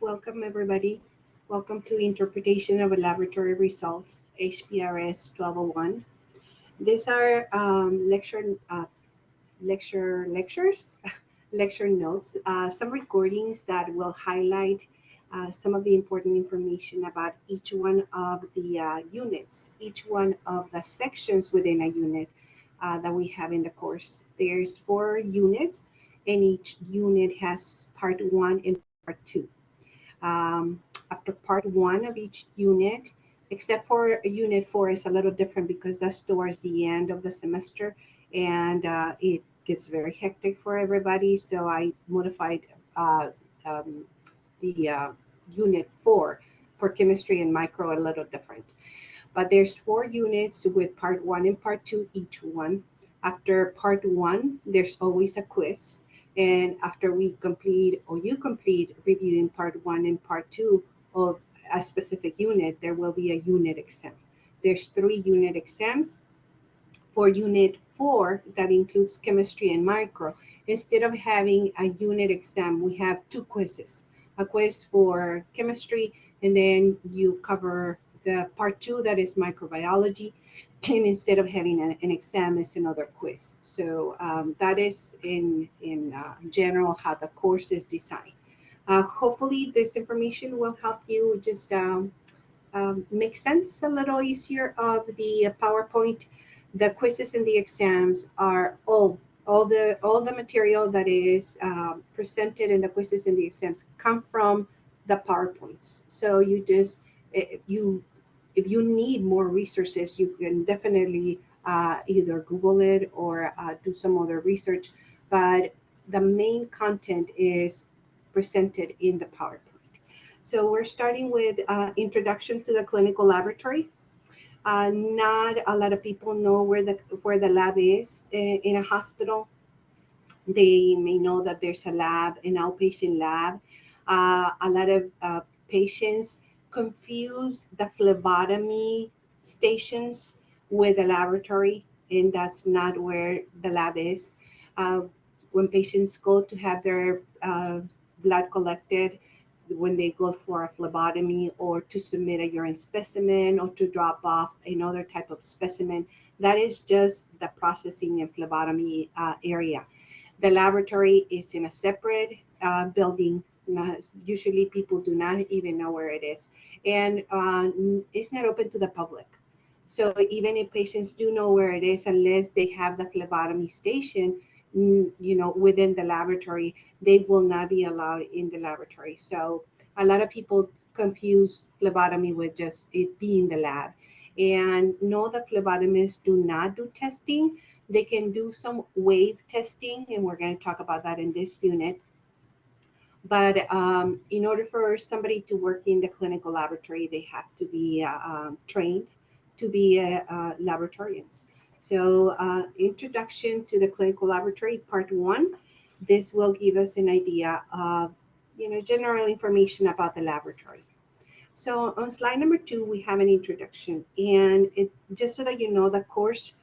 Welcome everybody. Welcome to Interpretation of Laboratory Results, HPRS 1201. These are lectures, lecture notes, some recordings that will highlight some of the important information about each one of the units, each one of the sections within a unit that we have in the course. There's 4 units, and each unit has part 1 and part 2. After part 1 of each unit, except for unit 4 is a little different because that's towards the end of the semester, and it gets very hectic for everybody. So I modified the unit 4 for chemistry and micro a little different. But there's 4 units with part 1 and part 2 each one. After part 1, there's always a quiz. And after we complete, or you complete reviewing part 1 and part 2 of a specific unit, there will be a unit exam. There's 3 unit exams. For unit 4, that includes chemistry and micro, instead of having a unit exam, we have 2 quizzes. A quiz for chemistry, and then you cover the part 2 that is microbiology, and instead of having an exam, it's another quiz. So that is in general how the course is designed. Hopefully this information will help you just make sense a little easier of the PowerPoint. The quizzes and the exams are all the material that is presented in the quizzes and the exams come from the PowerPoints. So you just if you need more resources, you can definitely either Google it or do some other research. But the main content is presented in the PowerPoint. So we're starting with introduction to the clinical laboratory. Not a lot of people know where the lab is in a hospital. They may know that there's a lab, an outpatient lab. A lot of patients confuse the phlebotomy stations with the laboratory, and that's not where the lab is. When patients go to have their blood collected, when they go for a phlebotomy or to submit a urine specimen or to drop off another type of specimen, that is just the processing and phlebotomy area. The laboratory is in a separate building. Usually people do not even know where it is, and it's not open to the public. So even if patients do know where it is, unless they have the phlebotomy station, within the laboratory, they will not be allowed in the laboratory. So a lot of people confuse phlebotomy with just it being the lab. And no, the phlebotomists do not do testing. They can do some wave testing, and we're going to talk about that in this unit. But in order for somebody to work in the clinical laboratory, they have to be trained to be laboratorians. So introduction to the clinical laboratory, part 1. This will give us an idea of general information about the laboratory. So on slide number 2, we have an introduction, and just so that you know, the course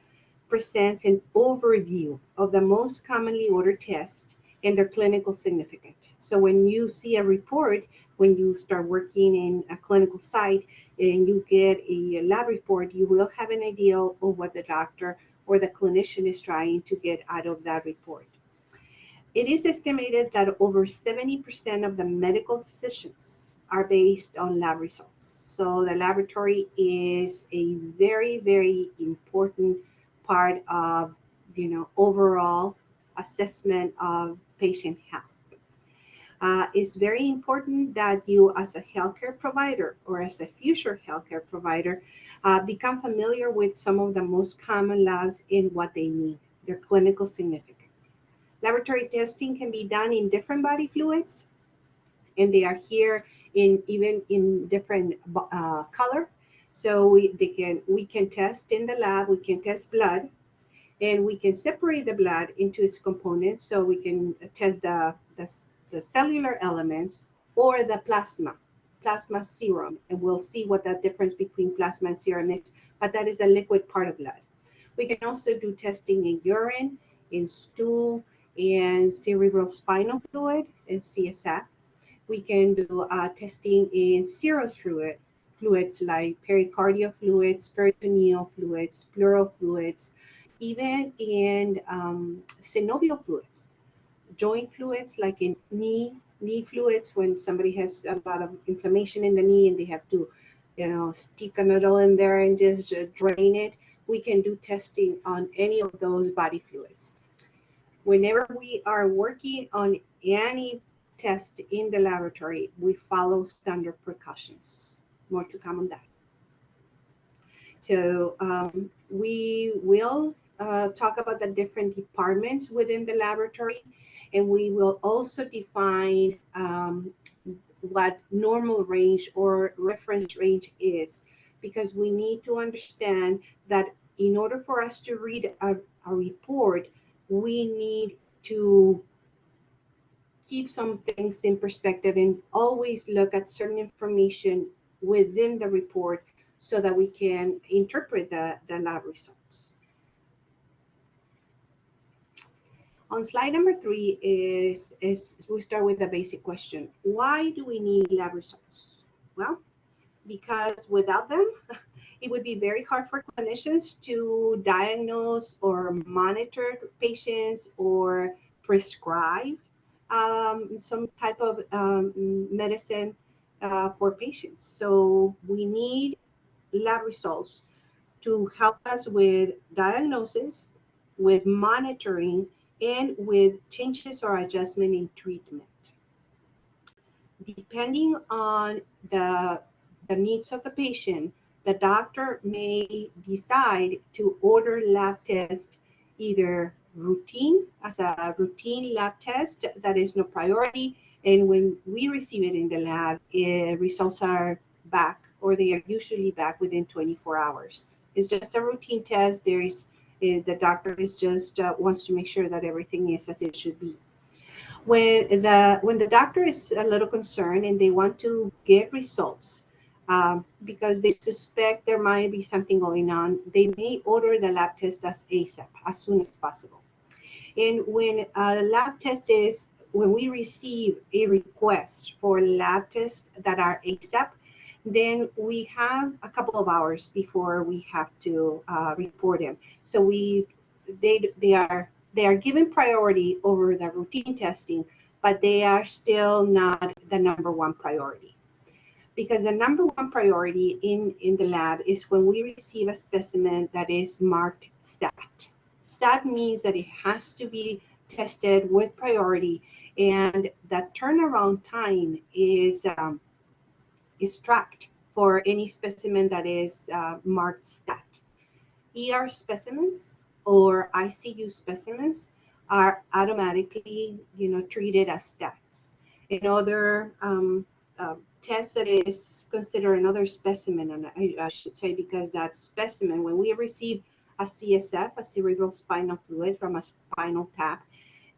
presents an overview of the most commonly ordered tests and their clinical significance. So when you see a report, when you start working in a clinical site and you get a lab report, you will have an idea of what the doctor or the clinician is trying to get out of that report. It is estimated that over 70% of the medical decisions are based on lab results. So the laboratory is a very, very important part of overall assessment of patient health. It's very important that you, as a healthcare provider or as a future healthcare provider, become familiar with some of the most common labs and what they mean, their clinical significance. Laboratory testing can be done in different body fluids, and they are here even in different color. So we can test in the lab, we can test blood, and we can separate the blood into its components. So we can test the cellular elements or the plasma serum, and we'll see what the difference between plasma and serum is, but that is the liquid part of blood. We can also do testing in urine, in stool, and cerebrospinal fluid, and CSF. We can do testing in serous fluids like pericardial fluids, peritoneal fluids, pleural fluids, even in synovial fluids, joint fluids like in knee fluids when somebody has a lot of inflammation in the knee and they have to, stick a needle in there and just drain it. We can do testing on any of those body fluids. Whenever we are working on any test in the laboratory, we follow standard precautions. More to come on that. So we will talk about the different departments within the laboratory, and we will also define what normal range or reference range is, because we need to understand that in order for us to read a report, we need to keep some things in perspective and always look at certain information within the report so that we can interpret the lab results. On slide number 3 is we start with the basic question. Why do we need lab results? Well, because without them, it would be very hard for clinicians to diagnose or monitor patients or prescribe some type of medicine for patients. So we need lab results to help us with diagnosis, with monitoring, and with changes or adjustment in treatment. Depending on the needs of the patient, the doctor may decide to order lab test either routine as a routine lab test that is no priority, and when we receive it in the lab, results are back, or they are usually back within 24 hours. It's just a routine test. The doctor is just wants to make sure that everything is as it should be. When the doctor is a little concerned and they want to get results because they suspect there might be something going on, they may order the lab test as ASAP, as soon as possible. And when a lab test is, when we receive a request for lab tests that are ASAP, then we have a couple of hours before we have to report them. So they are given priority over the routine testing, but they are still not the number one priority. Because the number one priority in the lab is when we receive a specimen that is marked STAT. STAT means that it has to be tested with priority, and that turnaround time is tracked for any specimen that is marked STAT. ER specimens or ICU specimens are automatically, treated as stats. Another test that is considered another specimen, and I should say, because that specimen, when we receive a CSF, a cerebral spinal fluid from a spinal tap,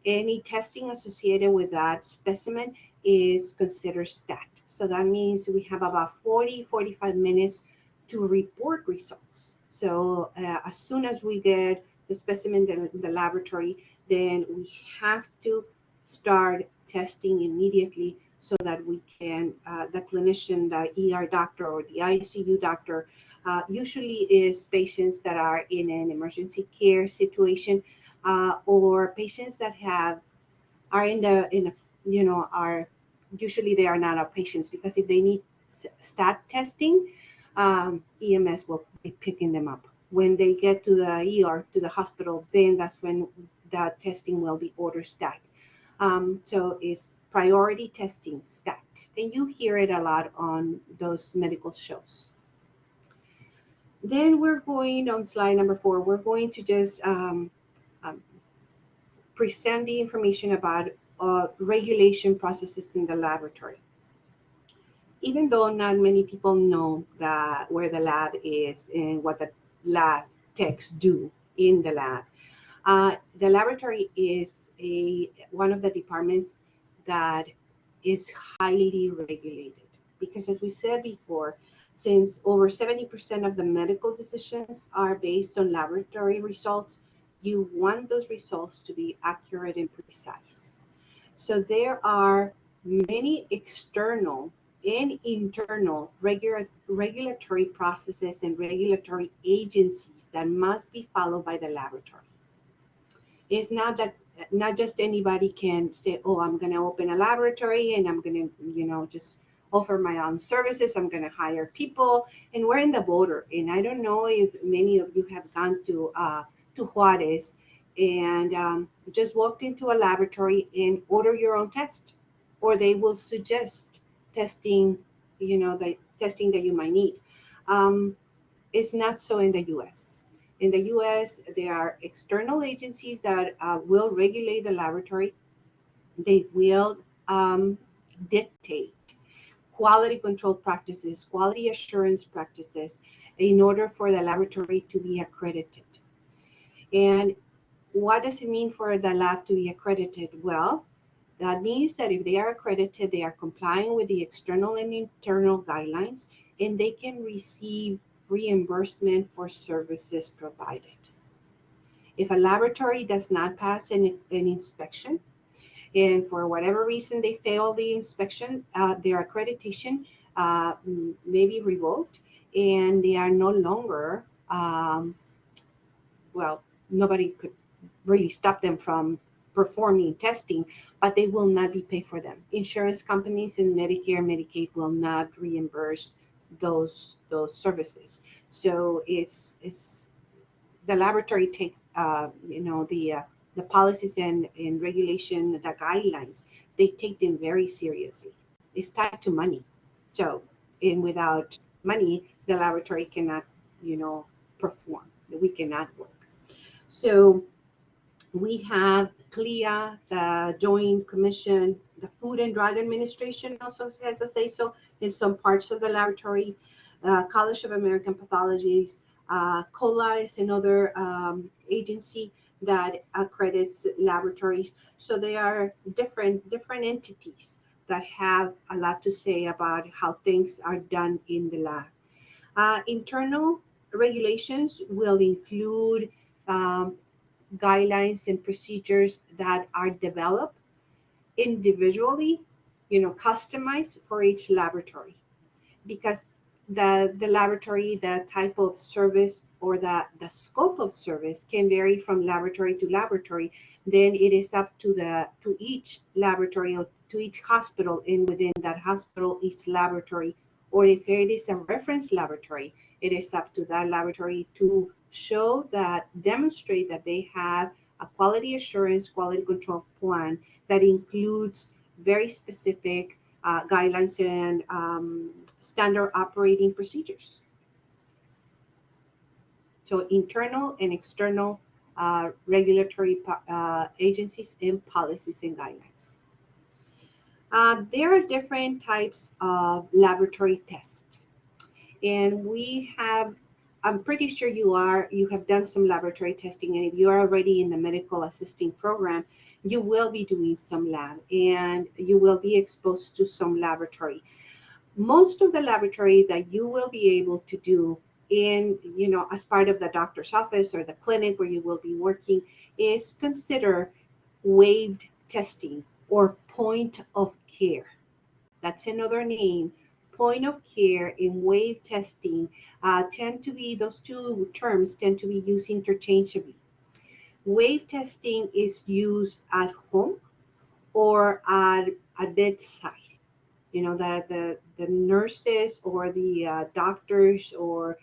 any testing associated with that specimen is considered stat. So that means we have about 45 minutes to report results. So as soon as we get the specimen in the laboratory, then we have to start testing immediately so that we can, the clinician, the ER doctor or the ICU doctor, usually is patients that are in an emergency care situation or patients that are in a, are usually they are not our patients, because if they need stat testing, EMS will be picking them up. When they get to the ER, to the hospital, then that's when the testing will be ordered stat. So it's priority testing, stat. And you hear it a lot on those medical shows. Then we're going on slide number 4. We're going to just present the information about regulation processes in the laboratory. Even though not many people know that where the lab is and what the lab techs do in the lab, the laboratory is one of the departments that is highly regulated, because as we said before, since over 70% of the medical decisions are based on laboratory results, you want those results to be accurate and precise. So there are many external and internal regulatory processes and regulatory agencies that must be followed by the laboratory. It's not that not just anybody can say, oh, I'm going to open a laboratory and I'm going to, just offer my own services. I'm going to hire people, and we're in the border. And I don't know if many of you have gone to Juarez and just walked into a laboratory and order your own test, or they will suggest testing, the testing that you might need. Um, it's not so in the US. In the US, there are external agencies that will regulate the laboratory. They will dictate quality control practices, quality assurance practices in order for the laboratory to be accredited. And what does it mean for the lab to be accredited? Well, that means that if they are accredited, they are complying with the external and internal guidelines, and they can receive reimbursement for services provided. If a laboratory does not pass an inspection, and for whatever reason they fail the inspection, their accreditation may be revoked, and they are no longer, well, nobody could really stop them from performing testing, but they will not be paid for them. Insurance companies and Medicare, Medicaid will not reimburse those services. So it's the laboratory take the policies and regulation, the guidelines, they take them very seriously. It's tied to money. So, and without money, the laboratory cannot, perform. We cannot work. So we have CLIA, the Joint Commission, the Food and Drug Administration also has a say-so in some parts of the laboratory, College of American Pathologists, COLA is another agency that accredits laboratories. So they are different entities that have a lot to say about how things are done in the lab. Internal regulations will include guidelines and procedures that are developed individually, customized for each laboratory, because the laboratory, the type of service or the scope of service can vary from laboratory to laboratory. Then it is up to each laboratory or to each hospital, and within that hospital, each laboratory, or if it is a reference laboratory, it is up to that laboratory to show that, demonstrate that they have a quality assurance, quality control plan that includes very specific guidelines and standard operating procedures. So internal and external regulatory agencies and policies and guidelines. There are different types of laboratory tests, and we have, I'm pretty sure you have done some laboratory testing, and if you are already in the medical assisting program, you will be doing some lab and you will be exposed to some laboratory. Most of the laboratory that you will be able to do in, as part of the doctor's office or the clinic where you will be working is considered waived testing or point of care. That's another name. Point of care and wave testing tend to be, those two terms tend to be used interchangeably. Wave testing is used at home or at a bedside. The nurses or the doctors or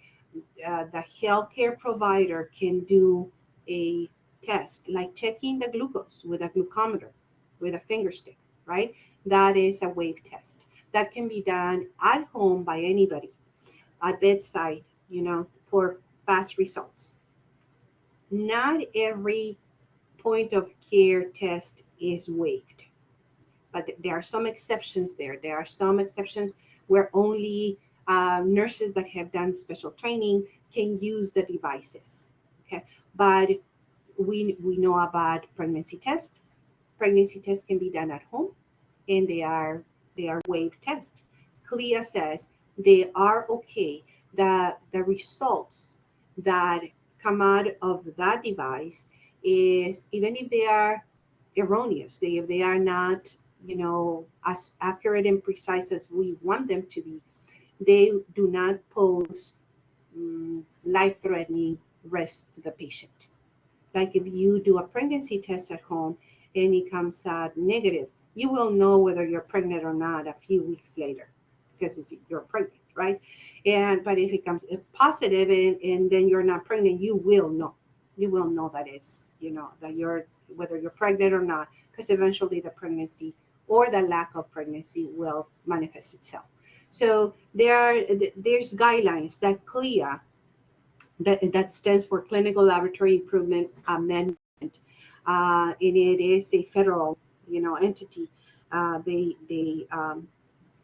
the healthcare provider can do a test, like checking the glucose with a glucometer, with a finger stick, right? That is a wave test. That can be done at home by anybody, at bedside, for fast results. Not every point of care test is waived, but there are some exceptions there. There are some exceptions where only nurses that have done special training can use the devices. Okay, but we know about pregnancy tests. Pregnancy tests can be done at home, and they are wave tests. CLIA says they are okay. The results that come out of that device is, even if they are erroneous, if they are not as accurate and precise as we want them to be, they do not pose life-threatening risk to the patient. Like if you do a pregnancy test at home and it comes out negative, you will know whether you're pregnant or not a few weeks later because you're pregnant, right? But if it comes positive and then you're not pregnant, you will know. You will know that that you're whether you're pregnant or not, because eventually the pregnancy or the lack of pregnancy will manifest itself. So there's guidelines that CLIA, that stands for Clinical Laboratory Improvement Amendment, and it is a federal, entity.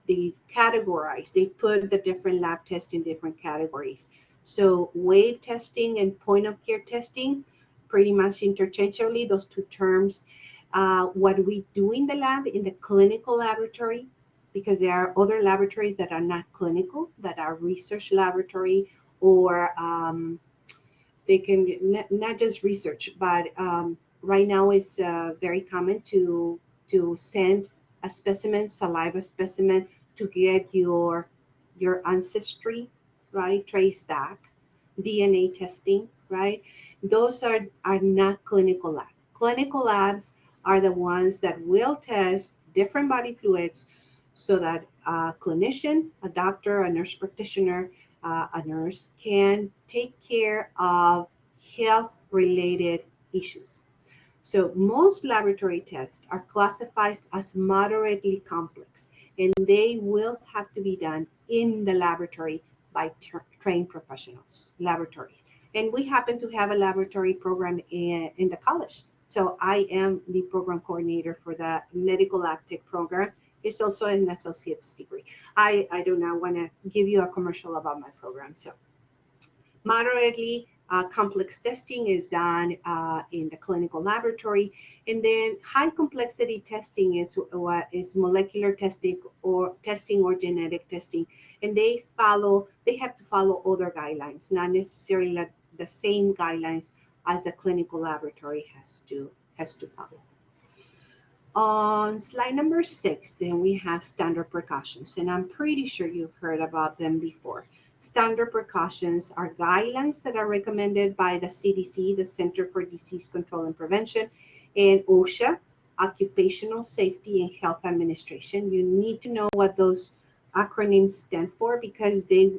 They categorize. They put the different lab tests in different categories. So wave testing and point of care testing, pretty much interchangeably, those two terms. What we do in the lab, in the clinical laboratory, because there are other laboratories that are not clinical, that are research laboratory, or they can not just research, but right now it's very common to send a specimen, saliva specimen, to get your ancestry, right, traced back, DNA testing, right? Those are not clinical labs. Clinical labs are the ones that will test different body fluids so that a clinician, a doctor, a nurse practitioner, a nurse can take care of health related issues. So most laboratory tests are classified as moderately complex, and they will have to be done in the laboratory by trained professionals, laboratories. And we happen to have a laboratory program in the college. So I am the program coordinator for the Medical Lab Tech program. It's also an associate's degree. I do not want to give you a commercial about my program. So moderately complex testing is done in the clinical laboratory, and then high complexity testing is what is molecular testing or genetic testing, and they have to follow other guidelines, not necessarily like the same guidelines as the clinical laboratory has to follow. On slide number 6, then we have standard precautions, and I'm pretty sure you've heard about them before. Standard precautions are guidelines that are recommended by the CDC, the Center for Disease Control and Prevention, and OSHA, Occupational Safety and Health Administration. You need to know what those acronyms stand for because they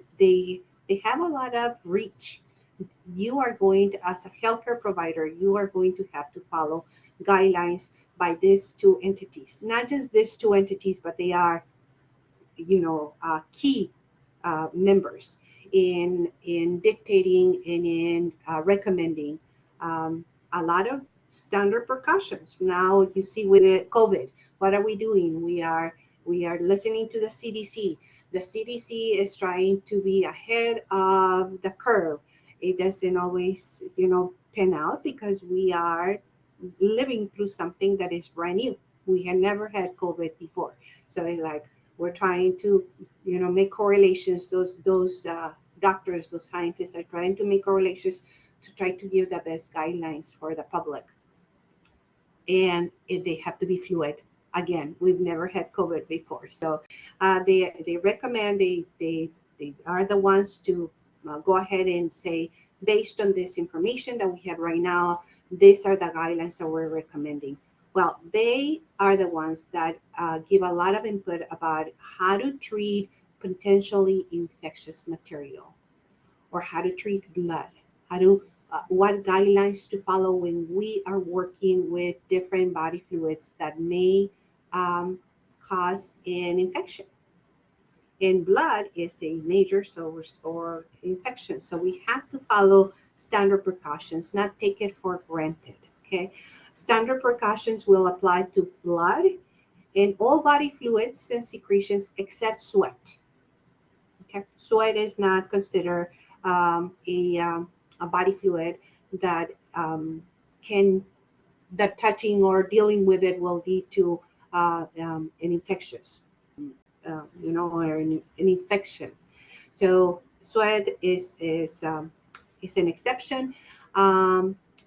have a lot of reach. You are going to, as a healthcare provider, you are going to have to follow guidelines by these two entities. Not just these two entities, but they are, key members in dictating and in recommending a lot of standard precautions. Now you see with the COVID, what are we doing? We are listening to the CDC. The CDC is trying to be ahead of the curve. It doesn't always, pan out because we are living through something that is brand new. We had never had COVID before. So it's like we're trying to, make correlations. Those doctors, those scientists are trying to make correlations to try to give the best guidelines for the public. And they have to be fluid. Again, we've never had COVID before. So they recommend, they are the ones to go ahead and say, based on this information that we have right now, these are the guidelines that we're recommending. Well, they are the ones that give a lot of input about how to treat potentially infectious material, or how to treat blood, what guidelines to follow when we are working with different body fluids that may cause an infection. And blood is a major source or infection. So we have to follow standard precautions, not take it for granted. Okay. Standard precautions will apply to blood and all body fluids and secretions except sweat. Okay. Sweat is not considered a body fluid that that touching or dealing with it will lead to an infectious, or an infection. So sweat is an exception.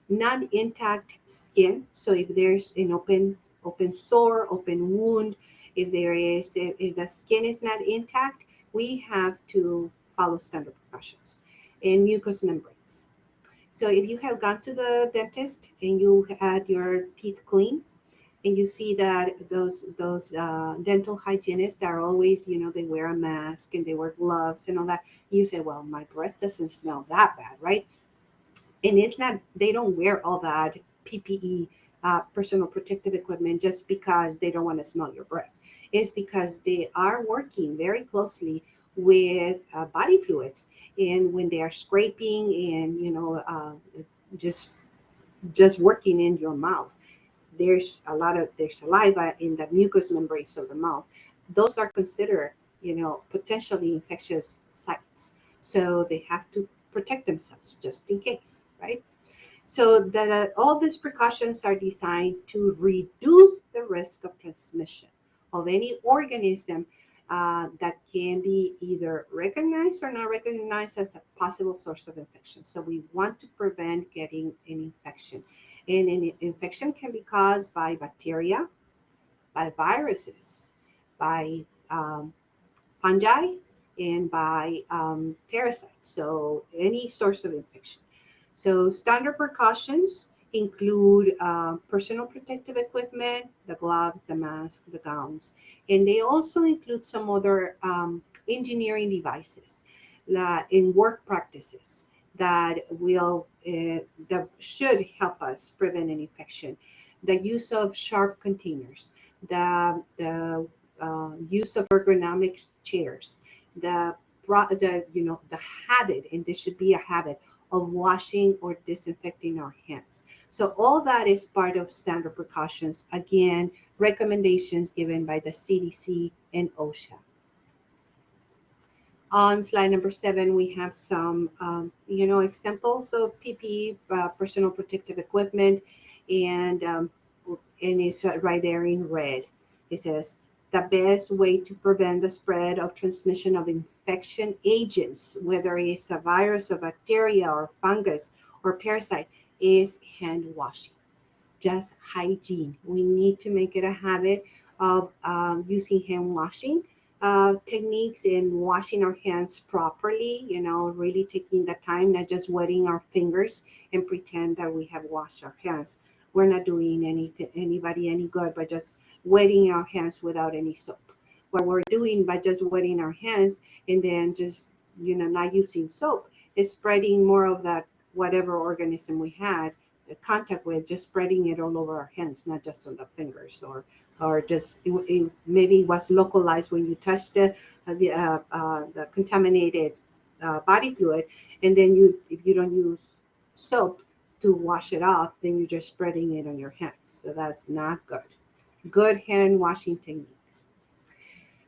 Non-intact skin. So if there's an open open sore, open wound, if the skin is not intact, we have to follow standard precautions. And mucous membranes. So if you have gone to the dentist and you had your teeth clean, and you see that those dental hygienists are always, they wear a mask and they wear gloves and all that. You say, well, my breath doesn't smell that bad, right? And it's not, they don't wear all that PPE, personal protective equipment, just because they don't want to smell your breath. It's because they are working very closely with body fluids, and when they are scraping and just just working in your mouth, there's a lot of there's saliva in the mucous membranes of the mouth. Those are considered, potentially infectious sites. So they have to protect themselves just in case, right? So all these precautions are designed to reduce the risk of transmission of any organism that can be either recognized or not recognized as a possible source of infection. So we want to prevent getting an infection. And an infection can be caused by bacteria, by viruses, by fungi, and by parasites. So any source of infection. So standard precautions include personal protective equipment, the gloves, the mask, the gowns, and they also include some other engineering devices in work practices that that should help us prevent an infection. The use of sharp containers, the use of ergonomic chairs, the habit, and this should be a habit of washing or disinfecting our hands. So all that is part of standard precautions. Again, recommendations given by the CDC and OSHA. On slide number 7, we have some, examples of PPE, personal protective equipment, and it's right there in red. It says, the best way to prevent the spread of transmission of infection agents, whether it's a virus, a bacteria, or fungus, or parasite, is hand washing. Just hygiene. We need to make it a habit of using hand washing techniques and washing our hands properly, really taking the time, not just wetting our fingers and pretend that we have washed our hands. We're not doing anybody any good by just wetting our hands without any soap. What we're doing by just wetting our hands and then just, not using soap is spreading more of that whatever organism we had contact with, just spreading it all over our hands, not just on the fingers, or just maybe it was localized when you touched the contaminated body fluid, and then if you don't use soap to wash it off, then you're just spreading it on your hands. So that's not good. Good hand washing techniques.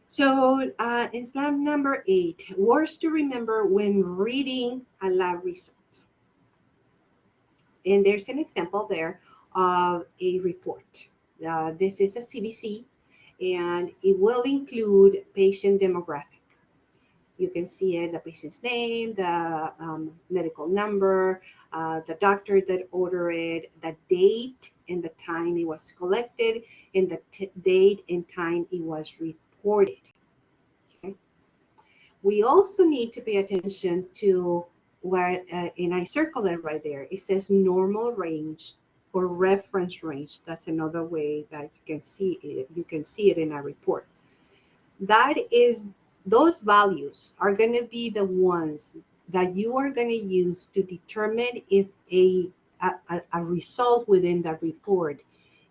So in slide number 8, words to remember when reading a lab result. And there's an example there of a report. This is a CBC, and it will include patient demographic. You can see it, the patient's name, the medical number, the doctor that ordered it, the date and the time it was collected, and the date and time it was reported. Okay. We also need to pay attention to where, and I circle it right there. It says normal range or reference range. That's another way that you can see it. You can see it in a report. That is, those values are going to be the ones that you are going to use to determine if a result within the report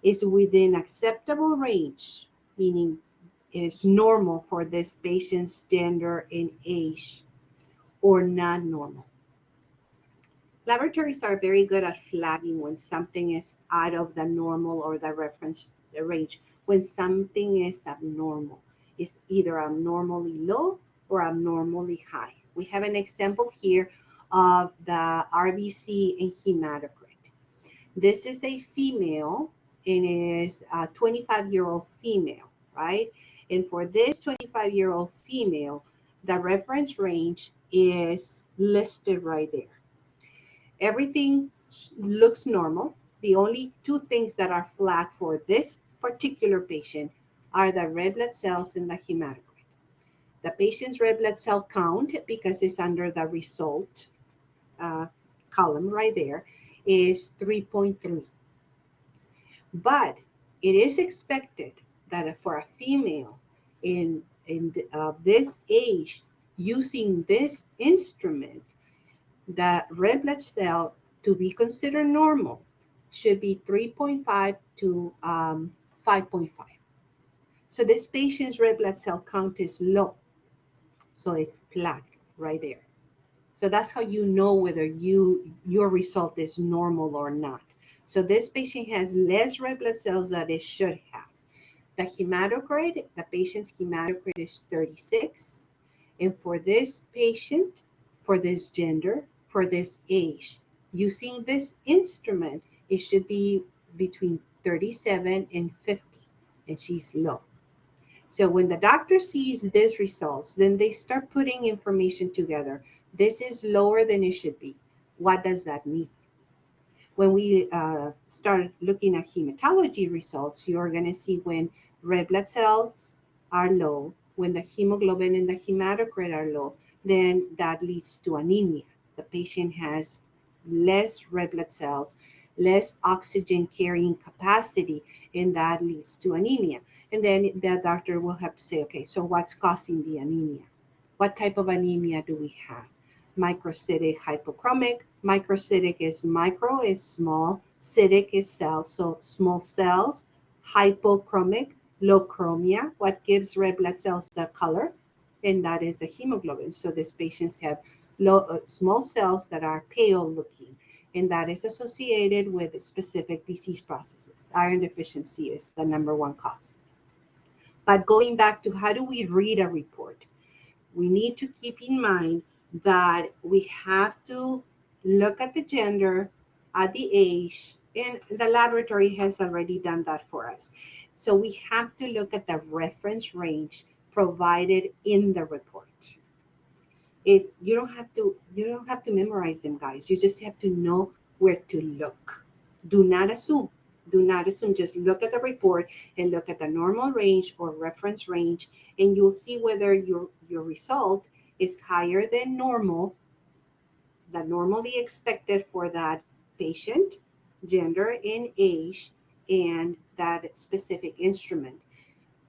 is within acceptable range, meaning is normal for this patient's gender and age, or not normal. Laboratories are very good at flagging when something is out of the normal or the reference range, when something is abnormal. It's either abnormally low or abnormally high. We have an example here of the Rbc and Hematocrit. This is a female, and is a 25-year-old female, right? And for this 25-year-old female, the reference range is listed right there. Everything looks normal. The only two things that are flagged for this particular patient are the red blood cells in the hematocrit. The patient's red blood cell count, because it's under the result uh, column right there, is 3.3. But it is expected that for a female in this age using this instrument, the red blood cell to be considered normal should be 3.5 to 5.5. So this patient's red blood cell count is low, so it's flat right there. So that's how you know whether your result is normal or not. So this patient has less red blood cells than it should have. The hematocrit, the patient's hematocrit is 36. And for this patient, for this gender, for this age, using this instrument, it should be between 37 and 50, and she's low. So when the doctor sees these results, then they start putting information together. This is lower than it should be. What does that mean? When we start looking at hematology results, you're going to see when red blood cells are low, when the hemoglobin and the hematocrit are low, then that leads to anemia. The patient has less red blood cells, less oxygen carrying capacity, and that leads to anemia. And then the doctor will have to say, okay, so what's causing the anemia? What type of anemia do we have? Microcytic hypochromic. Microcytic is micro, is small. Cytic is cells, so small cells. Hypochromic, low chromia. What gives red blood cells the color? And that is the hemoglobin. So these patients have small cells that are pale looking, and that is associated with specific disease processes. Iron deficiency is the #1 cause. But going back to how do we read a report? We need to keep in mind that we have to look at the gender, at the age, and the laboratory has already done that for us. So we have to look at the reference range provided in the report. You don't have to memorize them, guys. You just have to know where to look. Do not assume. Do not assume. Just look at the report and look at the normal range or reference range, and you'll see whether your result is higher than normal, the normally expected for that patient, gender, and age, and that specific instrument.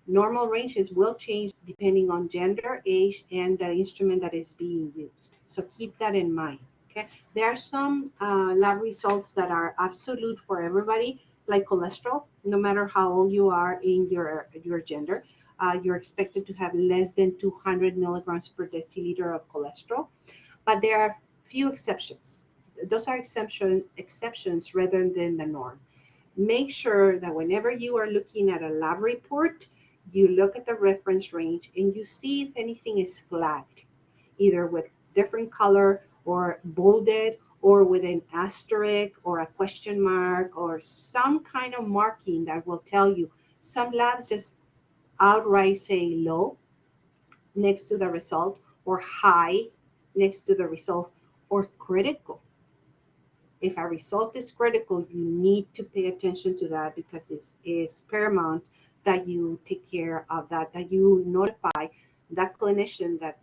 Normal ranges will change depending on gender, age, and the instrument that is being used. So keep that in mind. Okay. There are some lab results that are absolute for everybody, like cholesterol. No matter how old you are in your gender, you're expected to have less than 200 milligrams per deciliter of cholesterol. But there are few exceptions. Those are exceptions rather than the norm. Make sure that whenever you are looking at a lab report, you look at the reference range and you see if anything is flagged, either with different color or bolded or with an asterisk or a question mark or some kind of marking that will tell you. Some labs just outright say low next to the result, or high next to the result, or critical. If a result is critical, you need to pay attention to that because it is paramount that you take care of that you notify that clinician that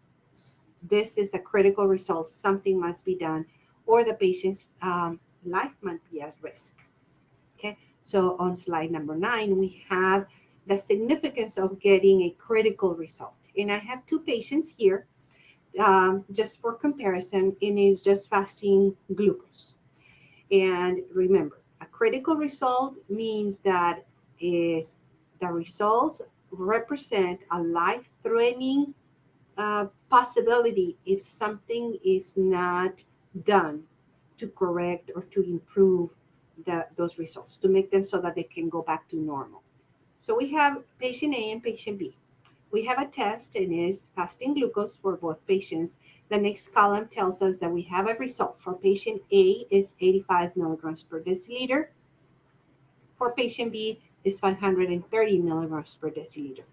this is a critical result, something must be done, or the patient's life might be at risk. Okay, so on slide number 9, we have the significance of getting a critical result. And I have 2 patients here, just for comparison, and is just fasting glucose. And remember, a critical result means that is the results represent a life-threatening possibility if something is not done to correct or to improve those results, to make them so that they can go back to normal. So we have patient A and patient B. We have a test and is fasting glucose for both patients. The next column tells us that we have a result. For patient A is 85 milligrams per deciliter. For patient B is 530 milligrams per deciliter.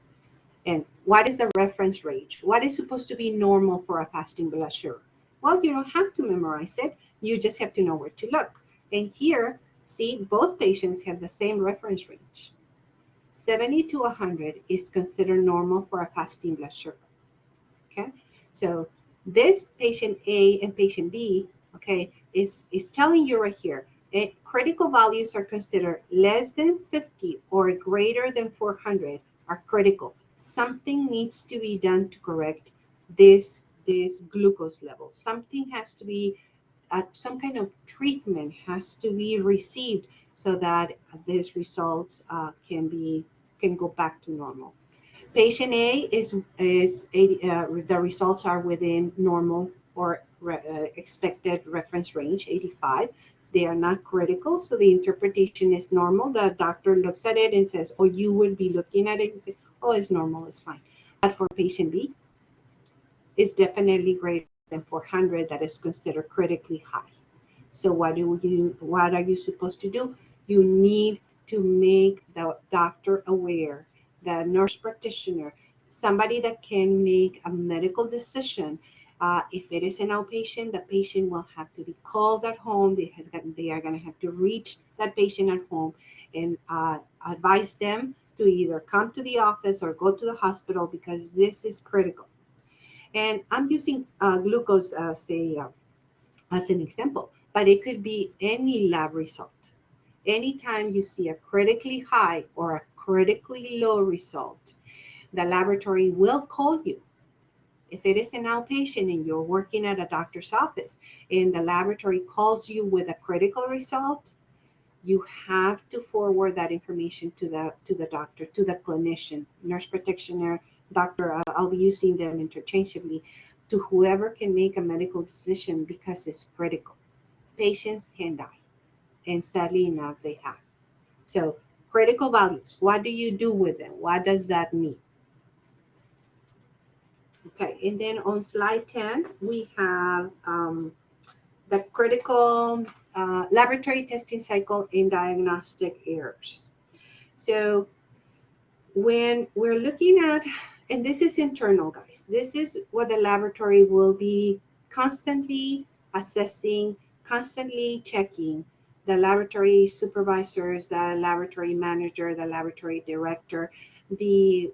And what is the reference range? What is supposed to be normal for a fasting blood sugar? Well, you don't have to memorize it. You just have to know where to look. And here, see, both patients have the same reference range. 70 to 100 is considered normal for a fasting blood sugar. Okay, so this patient A and patient B, okay, is telling you right here, critical values are considered less than 50 or greater than 400 are critical. Something needs to be done to correct this glucose level. Something has to be, some kind of treatment has to be received so that these results can go back to normal. Patient A is 80, the results are within normal or expected reference range, 85. They are not critical, so the interpretation is normal. The doctor looks at it and says, "Oh, you would be looking at it and say, oh, it's normal, it's fine." But for patient B, it's definitely greater than 400. That is considered critically high. So what are you supposed to do? You need to make the doctor aware, the nurse practitioner, somebody that can make a medical decision. If it is an outpatient, the patient will have to be called at home. They are going to have to reach that patient at home and advise them to either come to the office or go to the hospital because this is critical. And I'm using glucose as an example, but it could be any lab result. Anytime you see a critically high or a critically low result, the laboratory will call you. If it is an outpatient and you're working at a doctor's office and the laboratory calls you with a critical result, you have to forward that information to the doctor, to the clinician, nurse practitioner, doctor. I'll be using them interchangeably, to whoever can make a medical decision because it's critical. Patients can die, and sadly enough, they have. So critical values, what do you do with them? What does that mean? Okay, and then on slide 10, we have the critical laboratory testing cycle in diagnostic errors. So when we're looking at, and this is internal, guys, this is what the laboratory will be constantly assessing, constantly checking. The laboratory supervisors, the laboratory manager, the laboratory director, the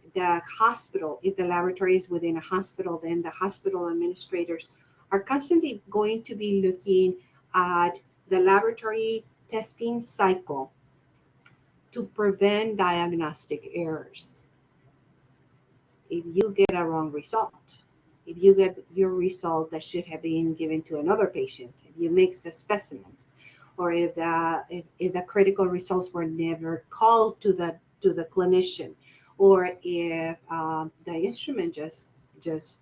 hospital, if the laboratory is within a hospital, then the hospital administrators are constantly going to be looking at the laboratory testing cycle to prevent diagnostic errors. If you get a wrong result, if you get your result that should have been given to another patient, if you mix the specimens, or if the critical results were never called to the clinician, or if the instrument just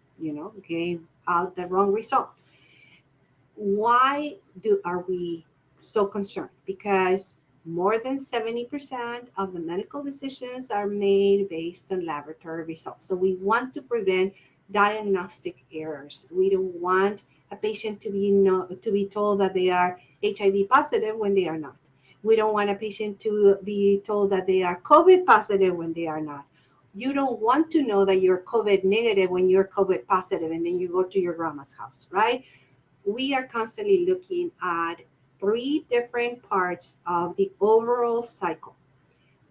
gave out the wrong result. Why are we so concerned? Because more than 70% of the medical decisions are made based on laboratory results. So we want to prevent diagnostic errors. We don't want a patient to be told that they are HIV positive when they are not. We don't want a patient to be told that they are COVID positive when they are not. You don't want to know that you're COVID negative when you're COVID positive and then you go to your grandma's house, right? We are constantly looking at 3 different parts of the overall cycle.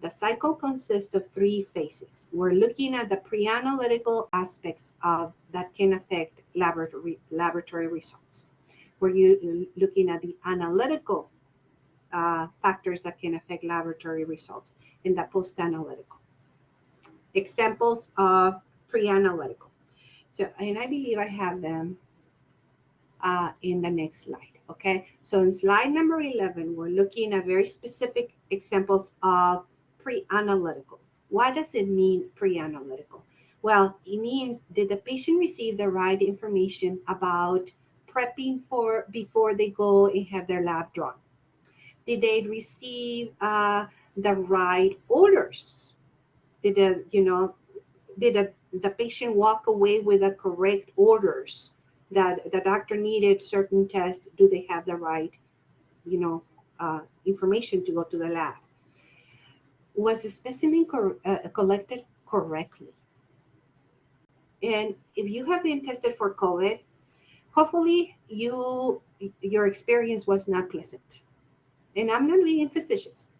The cycle consists of 3 phases. We're looking at the pre-analytical aspects that can affect laboratory results. We're looking at the analytical factors that can affect laboratory results, and the post-analytical. Examples of pre-analytical. So, and I believe I have them in the next slide. Okay, so in slide number 11, we're looking at very specific examples of pre-analytical. What does it mean, pre-analytical? Well, it means, did the patient receive the right information about prepping before they go and have their lab drawn? Did they receive the right orders? Did the patient walk away with the correct orders? That the doctor needed certain tests, do they have the right, information to go to the lab? Was the specimen collected correctly? And if you have been tested for COVID, hopefully your experience was not pleasant. And I'm not being facetious.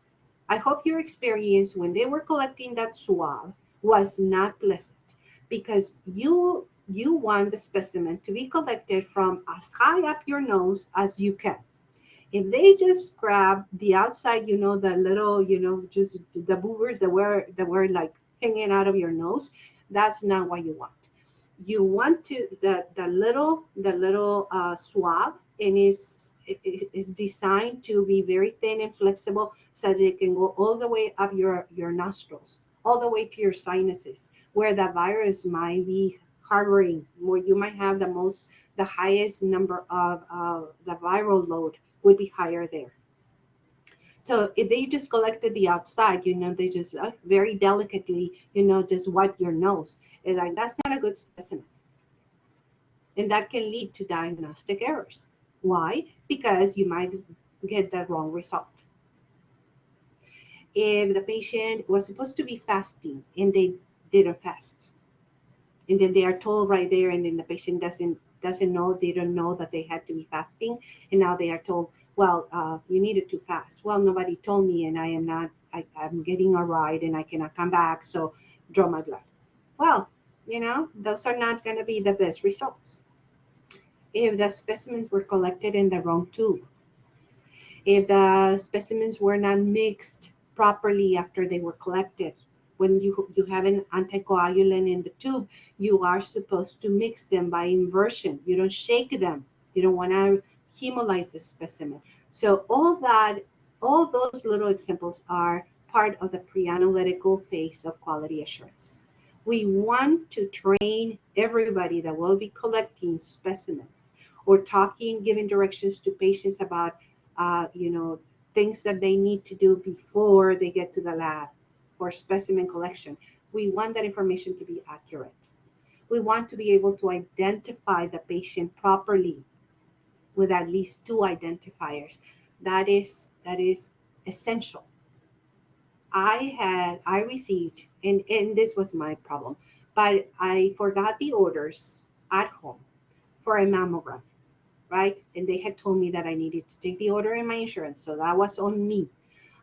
I hope your experience when they were collecting that swab was not pleasant, because you want the specimen to be collected from as high up your nose as you can. If they just grab the outside, the little, just the boogers that were like hanging out of your nose, that's not what you want. You want to the little swab, and is designed to be very thin and flexible so that it can go all the way up your nostrils, all the way to your sinuses, where the virus might be harboring, where you might have the highest number of the viral load would be higher there. So if they just collected the outside, they just very delicately, just wipe your nose. It's like, that's not a good specimen. And that can lead to diagnostic errors. Why? Because you might get the wrong result. If the patient was supposed to be fasting and they didn't fast, and then they are told right there, and then the patient doesn't know, they don't know that they had to be fasting, and now they are told, well, you needed to fast. Well, nobody told me, and I'm getting a ride, and I cannot come back, so draw my blood. Well, those are not going to be the best results. If the specimens were collected in the wrong tube, if the specimens were not mixed properly after they were collected. When you have an anticoagulant in the tube, you are supposed to mix them by inversion. You don't shake them. You don't want to hemolyze the specimen. So all those little examples are part of the pre-analytical phase of quality assurance. We want to train everybody that will be collecting specimens or giving directions to patients about things that they need to do before they get to the lab for specimen collection. We want that information to be accurate. We want to be able to identify the patient properly with at least 2 identifiers. That is essential. I received, and this was my problem, but I forgot the orders at home for a mammogram, right? And they had told me that I needed to take the order in my insurance, so that was on me.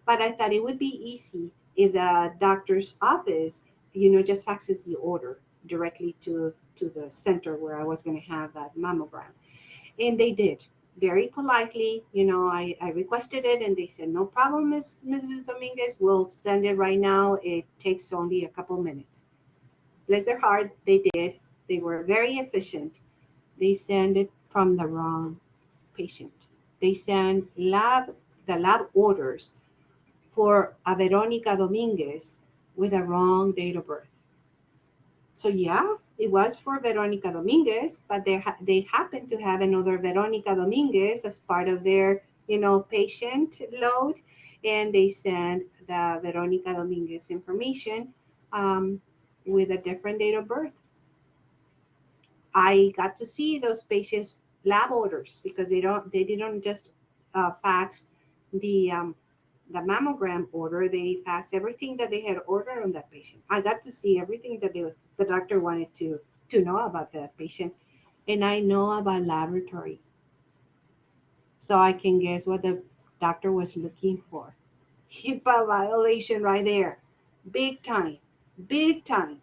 But I thought it would be easy if the doctor's office, just faxes the order directly to the center where I was going to have that mammogram. And they did. Very politely, I requested it, and they said, no problem, Mrs. Dominguez, we'll send it right now. It takes only a couple minutes. Bless their heart, they did. They were very efficient. They sent it from the wrong patient. They sent the lab orders for a Veronica Dominguez with a wrong date of birth. So yeah, it was for Veronica Dominguez, but they happened to have another Veronica Dominguez as part of their, patient load, and they sent the Veronica Dominguez information with a different date of birth. I got to see those patients' lab orders because they didn't just fax the mammogram order. They faxed everything that they had ordered on that patient. I got to see everything that the doctor wanted to know about that patient, and I know about laboratory, so I can guess what the doctor was looking for. HIPAA violation right there, big time, big time.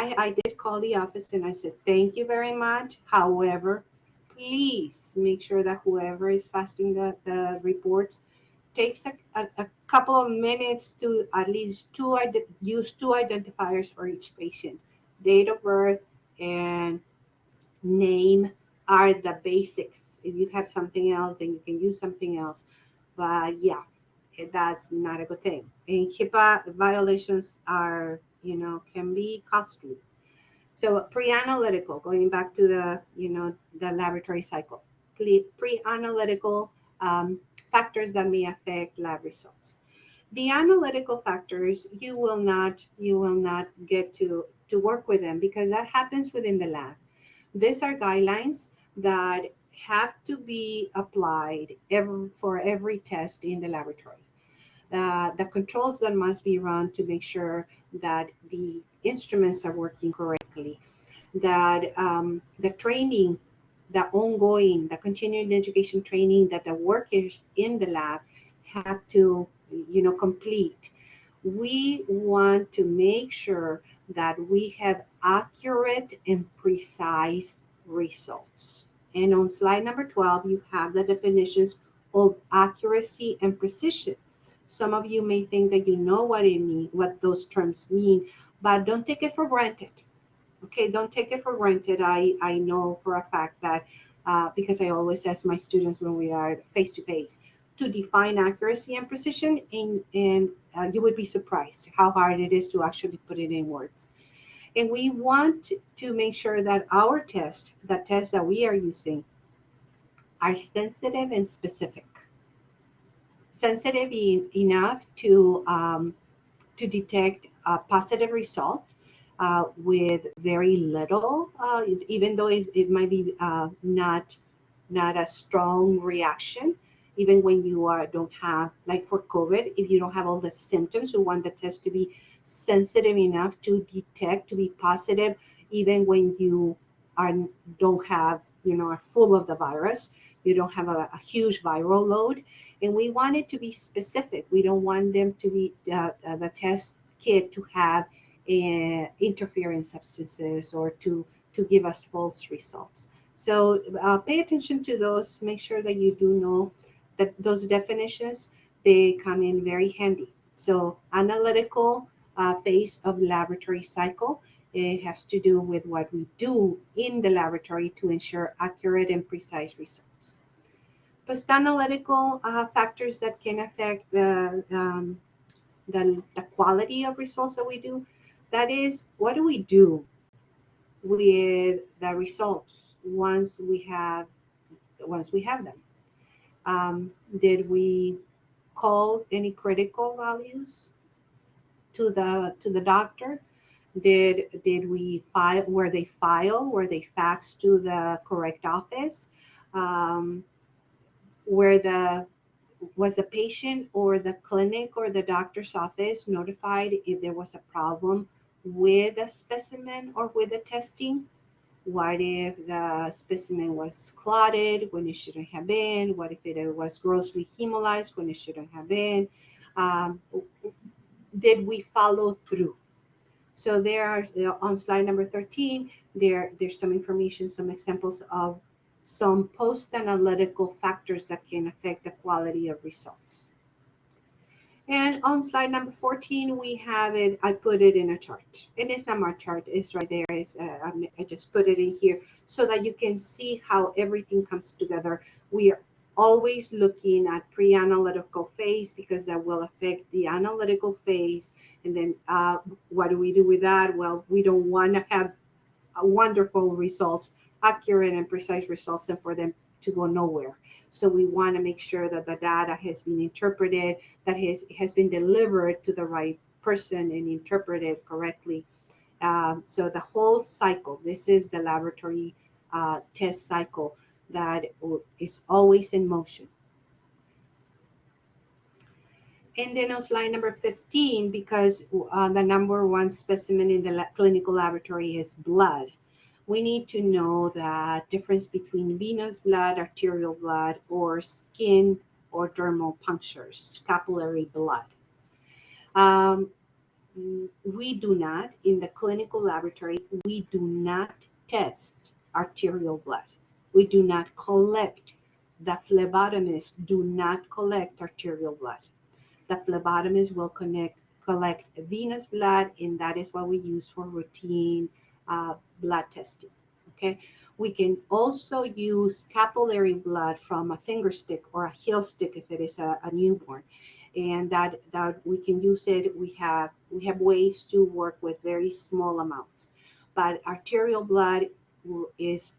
I did call the office and I said, thank you very much. However, please make sure that whoever is faxing the reports takes a couple of minutes to at least use 2 identifiers for each patient. Date of birth and name are the basics. If you have something else, then you can use something else. But yeah, that's not a good thing. And HIPAA violations can be costly. So pre-analytical, going back to the laboratory cycle, pre-analytical factors that may affect lab results. The analytical factors, you will not get to work with them because that happens within the lab. These are guidelines that have to be applied for every test in the laboratory. The controls that must be run to make sure that the instruments are working correctly, that the training, the continuing education training that the workers in the lab have to complete. We want to make sure that we have accurate and precise results. And on slide number 12, you have the definitions of accuracy and precision. Some of you may think that you know what those terms mean, but don't take it for granted. Okay, don't take it for granted. I know for a fact that because I always ask my students when we are face to face to define accuracy and precision, and you would be surprised how hard it is to actually put it in words. And we want to make sure that our test, the tests that we are using, are sensitive and specific. Sensitive enough to detect a positive result with very little, even though it might be not a strong reaction. Even when you don't have, like for COVID, if you don't have all the symptoms, we want the test to be sensitive enough to detect, to be positive, even when you are don't have, are full of the virus. You don't have a huge viral load, and we want it to be specific. We don't want them to be the test kit to have interfering substances or to give us false results. So pay attention to those. Make sure that you do know that those definitions, they come in very handy. So analytical phase of laboratory cycle, it has to do with what we do in the laboratory to ensure accurate and precise results. Post-analytical factors that can affect the quality of results that we do, that is, what do we do with the results once we have them? Did we call any critical values to the doctor? Did we file? Were they filed? Were they faxed to the correct office? Um, were the Was the patient or the clinic or the doctor's office notified if there was a problem with the specimen or with the testing? What if the specimen was clotted when it shouldn't have been? What if it was grossly hemolyzed when it shouldn't have been? Um, did we follow through? So there are, on slide number 13, there's some information, some examples of some post-analytical factors that can affect the quality of results. And on slide number 14, we have it, I put it in a chart. And it's not my chart, it's right there. I just put it in here so that you can see how everything comes together. We are always looking at pre-analytical phase because that will affect the analytical phase. And then what do we do with that? Well, we don't want to have wonderful results, accurate and precise results, and for them to go nowhere. So we want to make sure that the data has been interpreted, that has been delivered to the right person and interpreted correctly. So the whole cycle, this is the laboratory test cycle that is always in motion. And then on slide number 15, because the number one specimen in the clinical laboratory is blood, we need to know the difference between venous blood, arterial blood, or skin or dermal punctures, scapulary blood. We do not, in the clinical laboratory, we do not test arterial blood. We do not collect, the phlebotomists do not collect arterial blood. The phlebotomist will collect venous blood, and that is what we use for routine blood testing. Okay, we can also use capillary blood from a finger stick or a heel stick if it is a newborn, and that we can use it. We have ways to work with very small amounts, but arterial blood is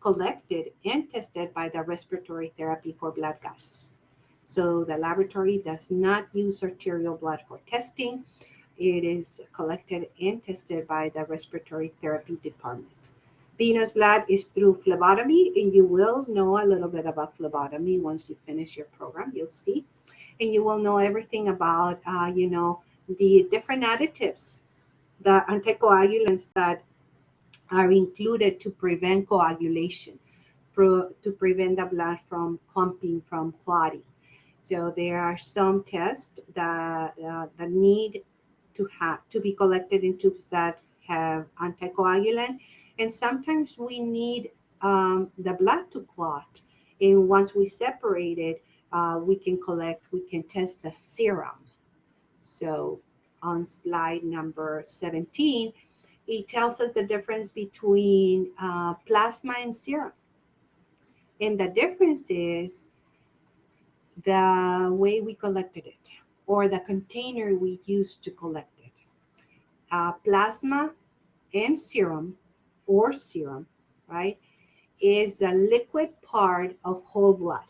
collected and tested by the respiratory therapy for blood gases. So the laboratory does not use arterial blood for testing. It is collected and tested by the respiratory therapy department. Venous blood is through phlebotomy, and you will know a little bit about phlebotomy once you finish your program, you'll see. And you will know everything about, the different additives, the anticoagulants that are included to prevent coagulation, to prevent the blood from clumping, from clotting. So there are some tests that need to be collected in tubes that have anticoagulant, and sometimes we need the blood to clot. And once we separate it, we can test the serum. So on slide number 17, it tells us the difference between plasma and serum. And the difference is the way we collected it, or the container we used to collect it. Plasma and serum, or serum, right, is the liquid part of whole blood.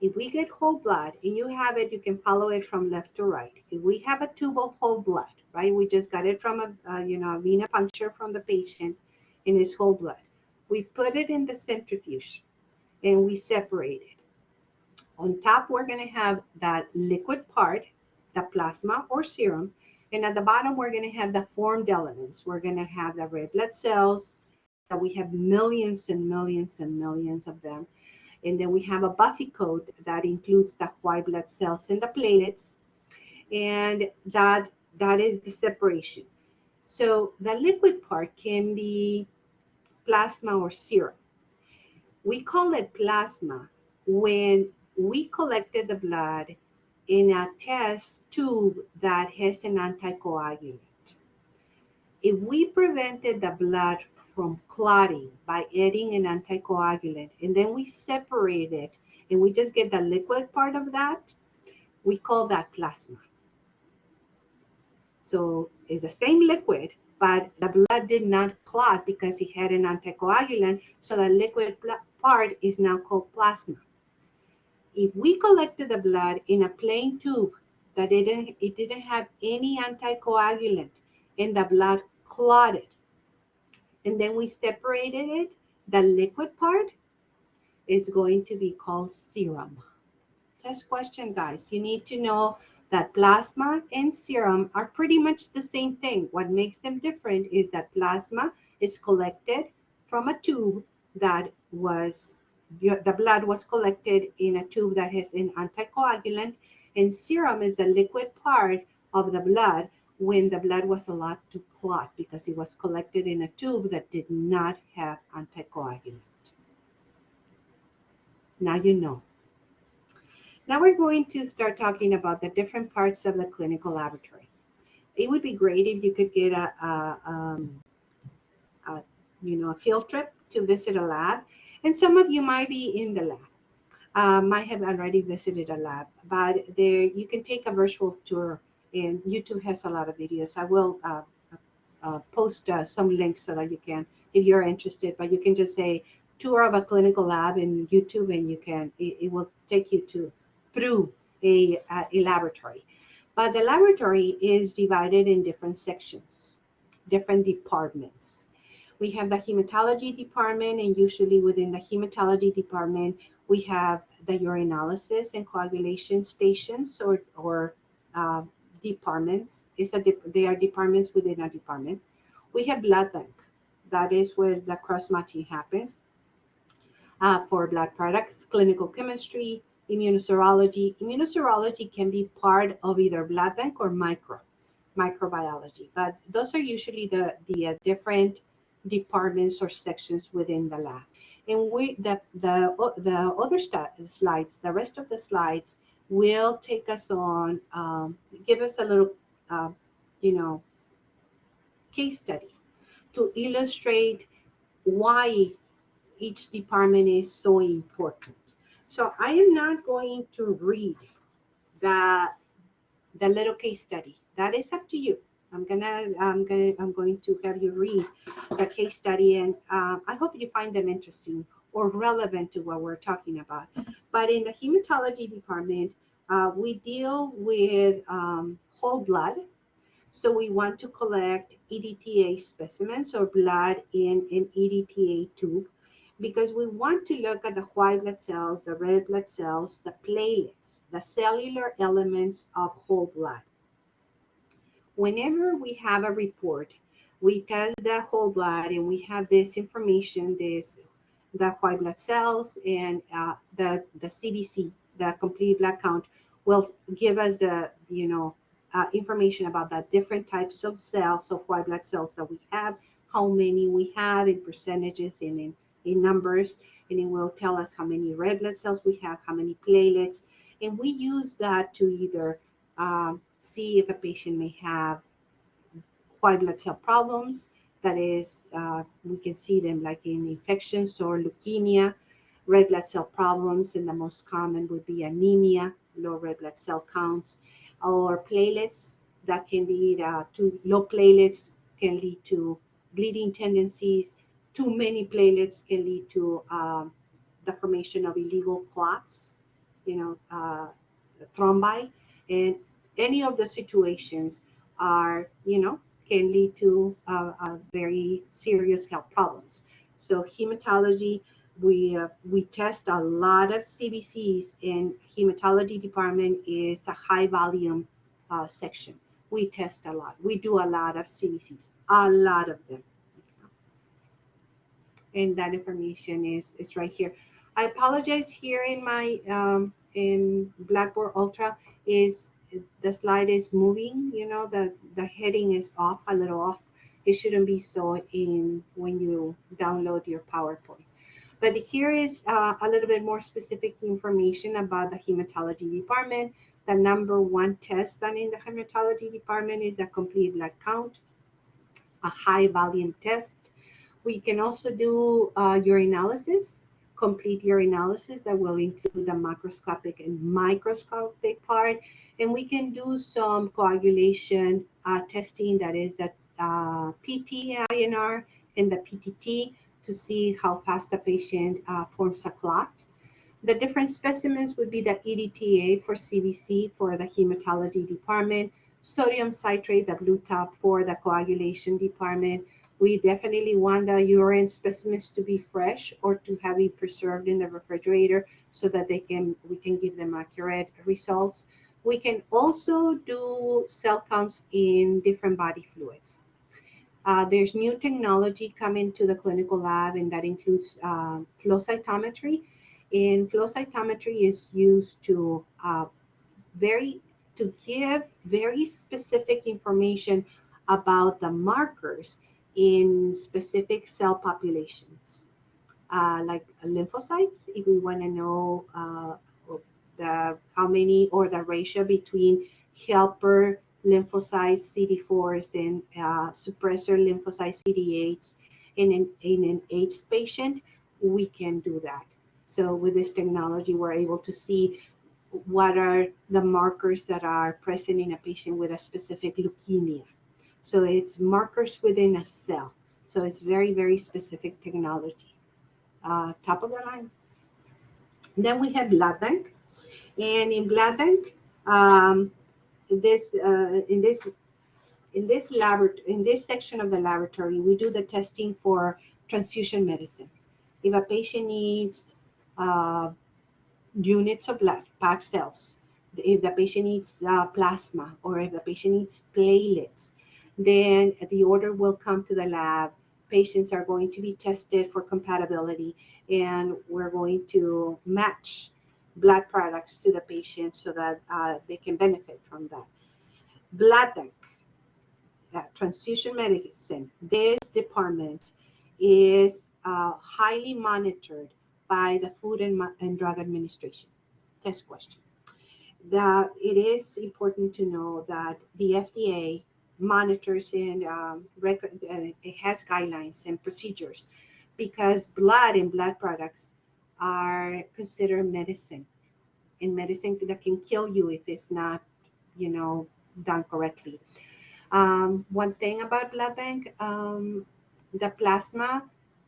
If we get whole blood and you have it, you can follow it from left to right. If we have a tube of whole blood, right, we just got it from a venipuncture from the patient in his whole blood. We put it in the centrifuge and we separate it. On top, we're going to have that liquid part, the plasma or serum, and at the bottom, we're going to have the formed elements. We're going to have the red blood cells, that we have millions and millions and millions of them. And then we have a buffy coat that includes the white blood cells and the platelets, and that is the separation. So the liquid part can be plasma or serum. We call it plasma when we collected the blood in a test tube that has an anticoagulant. If we prevented the blood from clotting by adding an anticoagulant, and then we separate it and we just get the liquid part of that, we call that plasma. So it's the same liquid, but the blood did not clot because it had an anticoagulant, so the liquid part is now called plasma. If we collected the blood in a plain tube that it didn't have any anticoagulant and the blood clotted, and then we separated it, the liquid part is going to be called serum. Test question, guys. You need to know that plasma and serum are pretty much the same thing. What makes them different is that plasma is collected from a tube that the blood was collected in a tube that has an anticoagulant, and serum is the liquid part of the blood when the blood was allowed to clot because it was collected in a tube that did not have anticoagulant. Now you know. Now we're going to start talking about the different parts of the clinical laboratory. It would be great if you could get a field trip to visit a lab, and some of you might be in the lab, might have already visited a lab, but there you can take a virtual tour, and YouTube has a lot of videos. I will post some links so that you can, if you're interested, but you can just say tour of a clinical lab in YouTube, and it will take you through a laboratory. But the laboratory is divided in different sections, different departments. We have the hematology department, and usually within the hematology department, we have the urinalysis and coagulation stations or departments. They are departments within a department. We have blood bank. That is where the cross-matching happens for blood products, clinical chemistry, immunoserology. Immunoserology can be part of either blood bank or microbiology, but those are usually the different departments or sections within the lab. And the other slides, the rest of the slides will take us on, give us a little, case study to illustrate why each department is so important. So I am not going to read the little case study. That is up to you. I'm going to have you read the case study, and I hope you find them interesting or relevant to what we're talking about. But in the hematology department, we deal with whole blood. So we want to collect EDTA specimens or blood in an EDTA tube, because we want to look at the white blood cells, the red blood cells, the platelets, the cellular elements of whole blood. Whenever we have a report, we test the whole blood and we have this information, the white blood cells and the CBC, the complete blood count, will give us the, information about the different types of cells, of white blood cells that we have, how many we have in percentages and in numbers, and it will tell us how many red blood cells we have, how many platelets, and we use that to either see if a patient may have white blood cell problems. That is, we can see them like in infections or leukemia, red blood cell problems, and the most common would be anemia, low red blood cell counts, or platelets that can lead to low platelets can lead to bleeding tendencies. Too many platelets can lead to the formation of illegal clots, thrombi, and any of the situations are, can lead to very serious health problems. So hematology, we test a lot of CBCs, and hematology department is a high volume section. We test a lot. We do a lot of CBCs, a lot of them, and that information is right here. I apologize here in my in Blackboard Ultra is the slide is moving. The heading is off, a little off. It shouldn't be so in when you download your PowerPoint. But here is a little bit more specific information about the hematology department. The number one test done in the hematology department is a complete blood count, a high volume test. We can also do urinalysis, complete urinalysis that will include the macroscopic and microscopic part. And we can do some coagulation testing, that is the PT-INR and the PTT, to see how fast the patient forms a clot. The different specimens would be the EDTA for CBC for the hematology department, sodium citrate, the blue top for the coagulation department. We definitely want the urine specimens to be fresh or to have it preserved in the refrigerator so that we can give them accurate results. We can also do cell counts in different body fluids. There's new technology coming to the clinical lab, and that includes flow cytometry. And flow cytometry is used to give very specific information about the markers in specific cell populations, like lymphocytes. If we want to know how many or the ratio between helper lymphocytes CD4s and suppressor lymphocytes CD8s in an AIDS patient, we can do that. So with this technology, we're able to see what are the markers that are present in a patient with a specific leukemia. So it's markers within a cell. So it's very, very specific technology. Top of the line. Then we have blood bank. And in blood bank, in this section of the laboratory, we do the testing for transfusion medicine. If a patient needs units of blood, packed cells, if the patient needs plasma, or if the patient needs platelets, then the order will come to the lab. Patients are going to be tested for compatibility, and we're going to match blood products to the patient so that they can benefit from that. Blood bank, transfusion medicine, this department is highly monitored by the Food and Drug Administration. Test question. It is important to know that the FDA monitors and it has guidelines and procedures, because blood and blood products are considered medicine, and medicine that can kill you if it's not, done correctly. One thing about blood bank, the plasma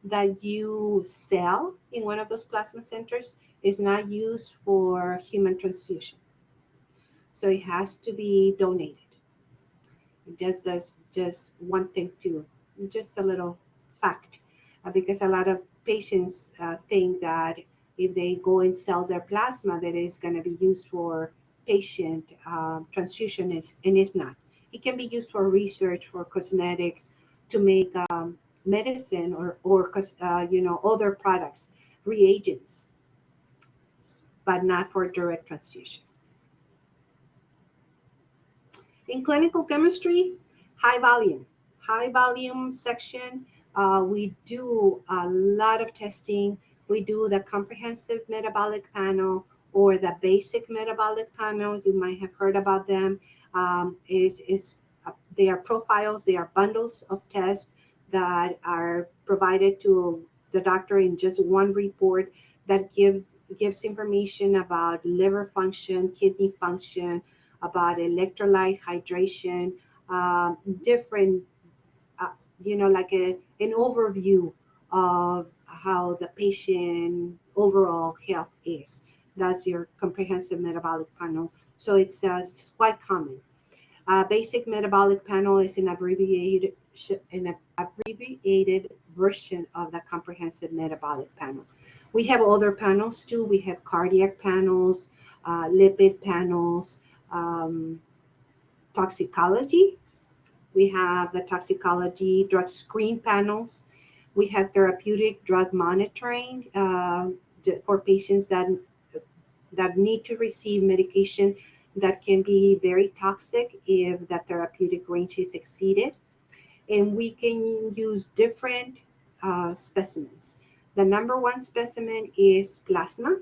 that you sell in one of those plasma centers is not used for human transfusion. So it has to be donated. Just one thing too, just a little fact, because a lot of patients think that if they go and sell their plasma, that it's going to be used for patient transfusion, and it's not. It can be used for research, for cosmetics, to make medicine or other products, reagents. but not for direct transfusion. In clinical chemistry, high volume section, we do a lot of testing. We do the comprehensive metabolic panel or the basic metabolic panel. You might have heard about them. They are profiles, they are bundles of tests that are provided to the doctor in just one report that gives information about liver function, kidney function, about electrolyte hydration, different, like an overview of how the patient overall health is. That's your comprehensive metabolic panel. So it's quite common. Basic metabolic panel is an abbreviated version of the comprehensive metabolic panel. We have other panels too. We have cardiac panels, lipid panels, toxicology. We have the toxicology drug screen panels. We have therapeutic drug monitoring for patients that need to receive medication that can be very toxic if the therapeutic range is exceeded. And we can use different specimens. The number one specimen is plasma,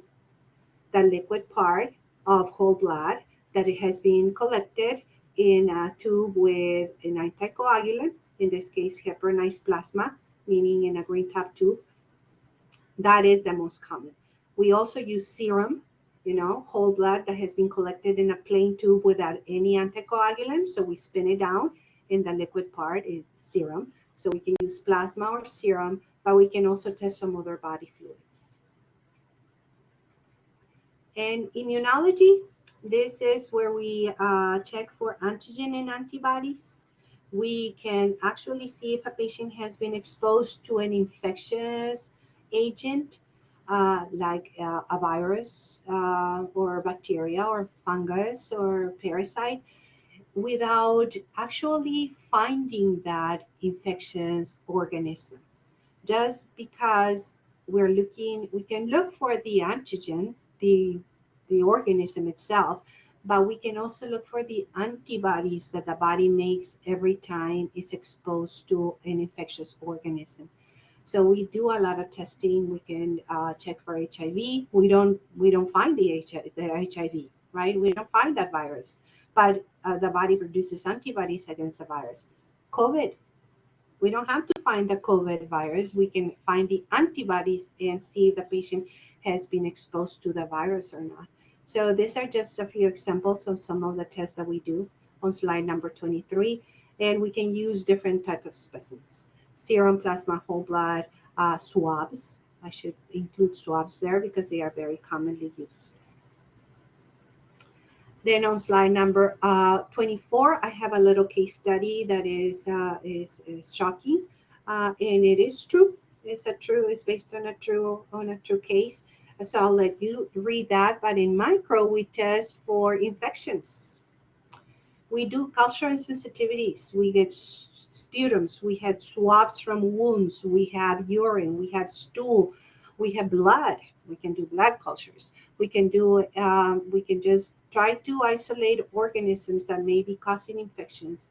the liquid part of whole blood that it has been collected in a tube with an anticoagulant, in this case heparinized plasma, meaning in a green top tube. That is the most common. We also use serum, whole blood that has been collected in a plain tube without any anticoagulant. So we spin it down, and the liquid part is serum. So we can use plasma or serum, but we can also test some other body fluids. And immunology, this is where we check for antigen and antibodies. We can actually see if a patient has been exposed to an infectious agent, like a virus or bacteria or fungus or parasite, without actually finding that infectious organism. Just because we can look for the antigen, the organism itself, but we can also look for the antibodies that the body makes every time it's exposed to an infectious organism. So we do a lot of testing. We can check for HIV. We don't find the HIV, right? We don't find that virus, but the body produces antibodies against the virus. COVID, we don't have to find the COVID virus. We can find the antibodies and see if the patient has been exposed to the virus or not. So these are just a few examples of some of the tests that we do on slide number 23. And we can use different types of specimens: serum, plasma, whole blood, swabs. I should include swabs there because they are very commonly used. Then on slide number 24, I have a little case study that is shocking, and it is true. It's based on a true case. So I'll let you read that. But in micro, we test for infections. We do culture and sensitivities. We get sputums. We had swabs from wounds. We have urine. We have stool. We have blood. We can do blood cultures. We can just try to isolate organisms that may be causing infections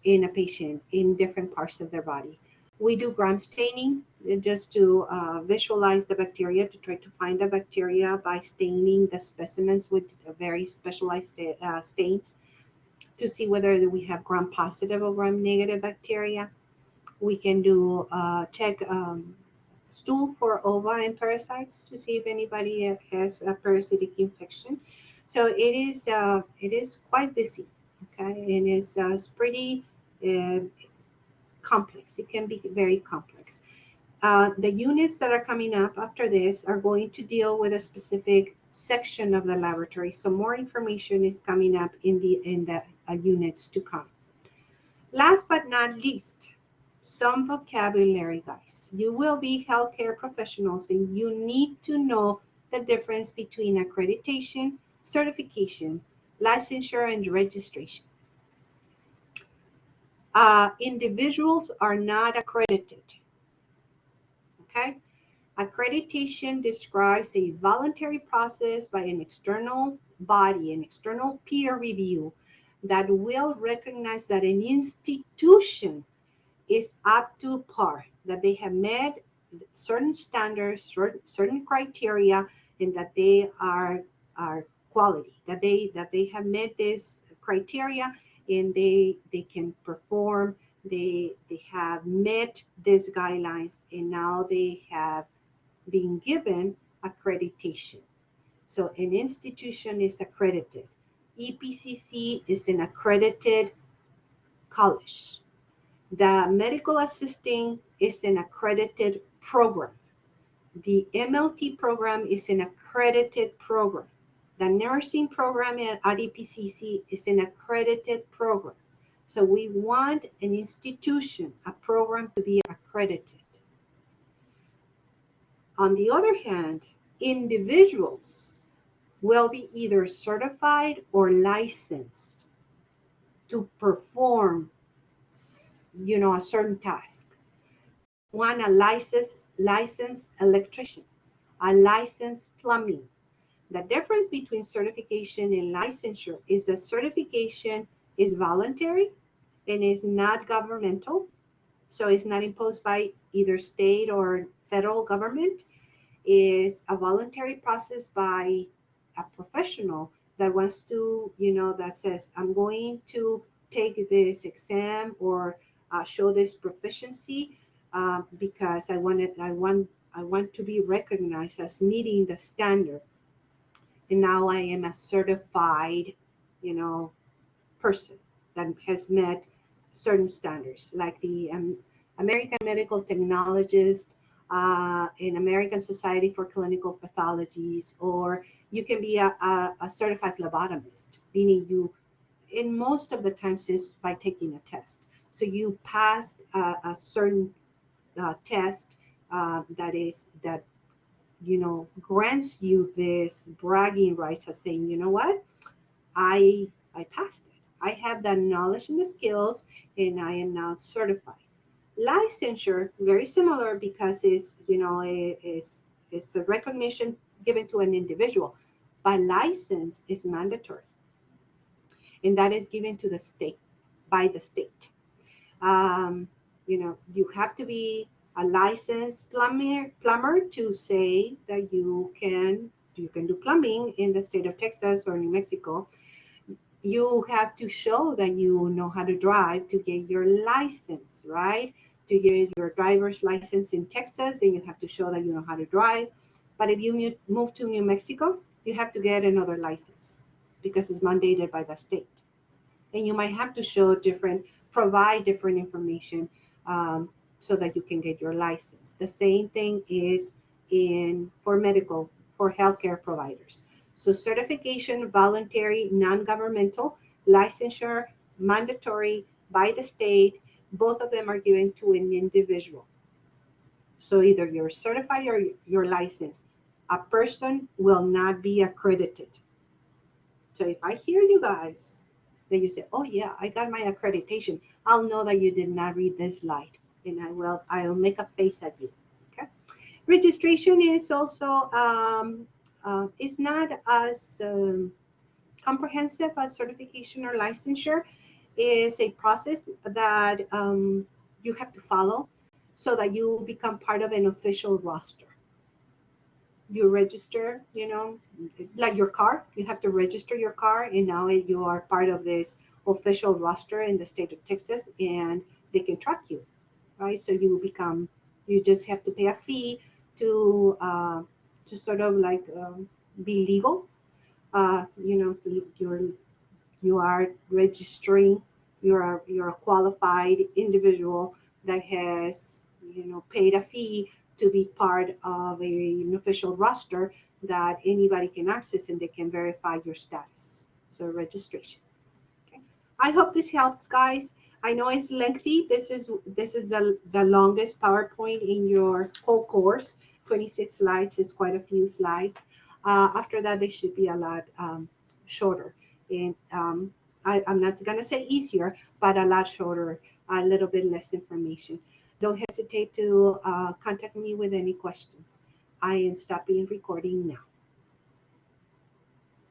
in a patient in different parts of their body. We do gram staining just to visualize the bacteria, to try to find the bacteria by staining the specimens with very specialized stains to see whether we have gram positive or gram negative bacteria. We can do check stool for ova and parasites to see if anybody has a parasitic infection. So it is quite busy, okay, and it's pretty complex. It can be very complex. The units that are coming up after this are going to deal with a specific section of the laboratory. So more information is coming up in the units to come. Last but not least, some vocabulary, guys. You will be healthcare professionals, and you need to know the difference between accreditation, certification, licensure, and registration. Individuals are not accredited. Okay, Accreditation describes a voluntary process by an external body, an external peer review that will recognize that an institution is up to par, that they have met certain standards, certain criteria, and that they are quality, that they have met this criteria and they can perform, they have met these guidelines, and now they have been given accreditation. So an institution is accredited. EPCC is an accredited college. The medical assisting is an accredited program. The MLT program is an accredited program. The nursing program at EPCC is an accredited program. So we want an institution, a program to be accredited. On the other hand, individuals will be either certified or licensed to perform, a certain task. One, a licensed electrician, a licensed plumbing. The difference between certification and licensure is that certification is voluntary and is not governmental. So it's not imposed by either state or federal government. Is a voluntary process by a professional that wants to, that says, I'm going to take this exam or show this proficiency because I want to be recognized as meeting the standard. And now I am a certified, person that has met certain standards, like the American Medical Technologist, in American Society for Clinical Pathologies, or you can be a certified phlebotomist, meaning you, in most of the times, is by taking a test. So you passed a certain test that grants you this bragging rights of saying, you know what, I passed it. I have the knowledge and the skills, and I am now certified. Licensure, very similar because it's a recognition given to an individual, but license is mandatory, and that is given to the state by the state. You have to be a licensed plumber to say that you can do plumbing in the state of Texas or New Mexico. You have to show that you know how to drive to get your license, right? To get your driver's license in Texas, then you have to show that you know how to drive. But if you move to New Mexico, you have to get another license because it's mandated by the state. And you might have to provide different information so that you can get your license. The same thing is for healthcare providers. So certification, voluntary, non-governmental, licensure, mandatory by the state, both of them are given to an individual. So either you're certified or you're licensed. A person will not be accredited. So if I hear you guys, then you say, oh yeah, I got my accreditation, I'll know that you did not read this slide, and I'll make a face at you. Okay. Registration is also is not as comprehensive as certification or licensure. Is a process that you have to follow so that you become part of an official roster. You register, like your car, you have to register your car, and now you are part of this official roster in the state of Texas, and they can track you, right? So you just have to pay a fee to sort of like be legal. You are registering. You're a qualified individual that has paid a fee to be part of an official roster that anybody can access, and they can verify your status. So registration. Okay. I hope this helps, guys. I know it's lengthy. This is the longest PowerPoint in your whole course. 26 slides is quite a few slides. After that, they should be a lot shorter. And I'm not going to say easier, but a lot shorter, a little bit less information. Don't hesitate to contact me with any questions. I am stopping recording now.